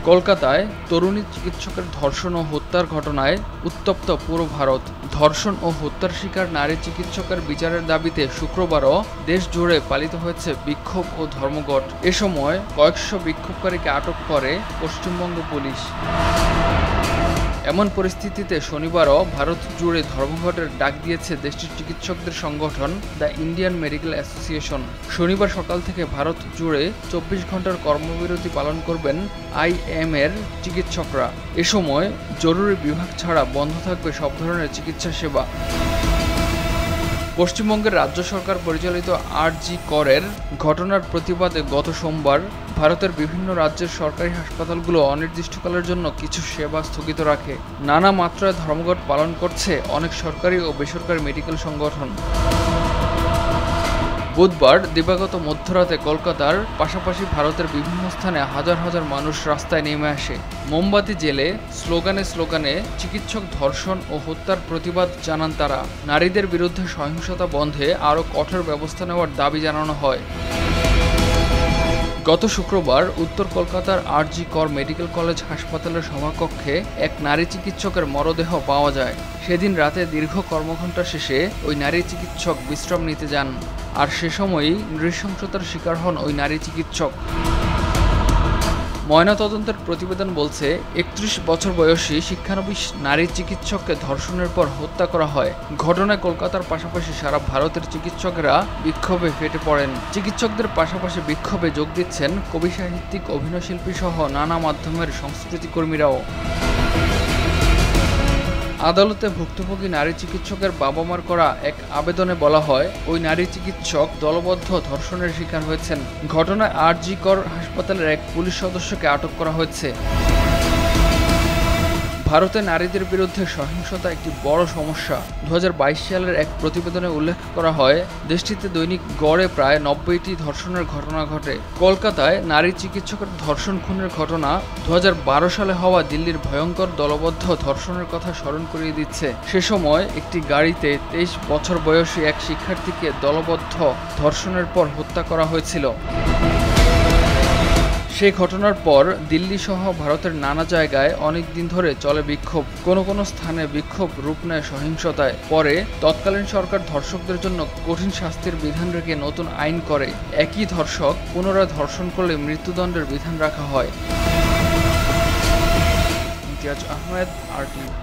কলকাতায় তরুণী চিকিৎসকের ধর্ষণ ও হত্যার ঘটনায় উত্তপ্ত পুরো ভারত। ধর্ষণ ও হত্যার শিকার নারী চিকিৎসকের বিচারের দাবিতে শুক্রবারও দেশ জুড়ে পালিত হয়েছে বিক্ষোভ ও ধর্মঘট। এ সময় কয়েকশো বিক্ষোভকারীকে আটক করে পশ্চিমবঙ্গ পুলিশ। এমন পরিস্থিতিতে শনিবারও ভারত জুড়ে ধর্মঘটের ডাক দিয়েছে দেশটির চিকিৎসকদের সংগঠন দ্য ইন্ডিয়ান মেডিকেল অ্যাসোসিয়েশন। শনিবার সকাল থেকে ভারত জুড়ে ২৪ ঘন্টার কর্মবিরতি পালন করবেন আইএমএর চিকিৎসকরা। এ সময় জরুরি বিভাগ ছাড়া বন্ধ থাকবে সব ধরনের চিকিৎসা সেবা। পশ্চিমবঙ্গের রাজ্য সরকার পরিচালিত আর.জি. করের ঘটনার প্রতিবাদে গত সোমবার ভারতের বিভিন্ন রাজ্যের সরকারি হাসপাতালগুলো অনির্দিষ্টকালের জন্য কিছু সেবা স্থগিত রাখে। নানা মাত্রায় ধর্মঘট পালন করছে অনেক সরকারি ও বেসরকারি মেডিকেল সংগঠন। বুধবার দিবাগত মধ্যরাতে কলকাতার পাশাপাশি ভারতের বিভিন্ন স্থানে হাজার হাজার মানুষ রাস্তায় নেমে আসে। মোমবাতি জেলে স্লোগানে চিকিৎসক ধর্ষণ ও হত্যার প্রতিবাদ জানান তারা। নারীদের বিরুদ্ধে সহিংসতা বন্ধে আরও কঠোর ব্যবস্থা নেওয়ার দাবি জানানো হয়। গত শুক্রবার উত্তর কলকাতার আর.জি. কর মেডিকেল কলেজ হাসপাতালের সভাকক্ষে এক নারী চিকিৎসকের মরদেহ পাওয়া যায়। সেদিন রাতে দীর্ঘ কর্মঘণ্টা শেষে ওই নারী চিকিৎসক বিশ্রাম নিতে যান, আর সে সময়ই নৃশংসতার শিকার হন ওই নারী চিকিৎসক। ময়নাতদন্তের প্রতিবেদন বলছে ৩১ বছর বয়সী শিক্ষানবী নারী চিকিৎসককে ধর্ষণের পর হত্যা করা হয়। ঘটনায় কলকাতার পাশাপাশি সারা ভারতের চিকিৎসকেরা বিক্ষোভে ফেটে পড়েন। চিকিৎসকদের পাশাপাশি বিক্ষোভে যোগ দিচ্ছেন কবি সাহিত্যিক, অভিনয়শিল্পী সহ নানা মাধ্যমের সংস্কৃতিকর্মীরাও। আদালতে ভুক্তভোগী নারী চিকিৎসকের বাবা মার করা এক আবেদনে বলা হয়, ওই নারী চিকিৎসক দলবদ্ধ ধর্ষণের শিকার হয়েছেন। ঘটনায় আর.জি. কর হাসপাতালের এক পুলিশ সদস্যকে আটক করা হয়েছে। ভারতে নারীদের বিরুদ্ধে সহিংসতা একটি বড় সমস্যা। ২০২২ সালের এক প্রতিবেদনে উল্লেখ করা হয়, দেশটিতে দৈনিক গড়ে প্রায় ৯০টি ধর্ষণের ঘটনা ঘটে। কলকাতায় নারী চিকিৎসকের ধর্ষণ খুনের ঘটনা ২০১২ সালে হওয়া দিল্লির ভয়ঙ্কর দলবদ্ধ ধর্ষণের কথা স্মরণ করিয়ে দিচ্ছে। সে সময় একটি গাড়িতে ২৩ বছর বয়সী এক শিক্ষার্থীকে দলবদ্ধ ধর্ষণের পর হত্যা করা হয়েছিল। সেই ঘটনার পর দিল্লি সহ ভারতের নানা জায়গায় অনেক দিন ধরে চলে বিক্ষোভ। কোনো স্থানে বিক্ষোভ রূপ নেয় সহিংসতায়। পরে তৎকালীন সরকার ধর্ষকদের জন্য কঠিন শাস্তির বিধান রেখে নতুন আইন করে। একই ধর্ষক পুনরায় ধর্ষণ করলে মৃত্যুদণ্ডের বিধান রাখা হয়। ইমতিয়াজ আহমেদ, RTV।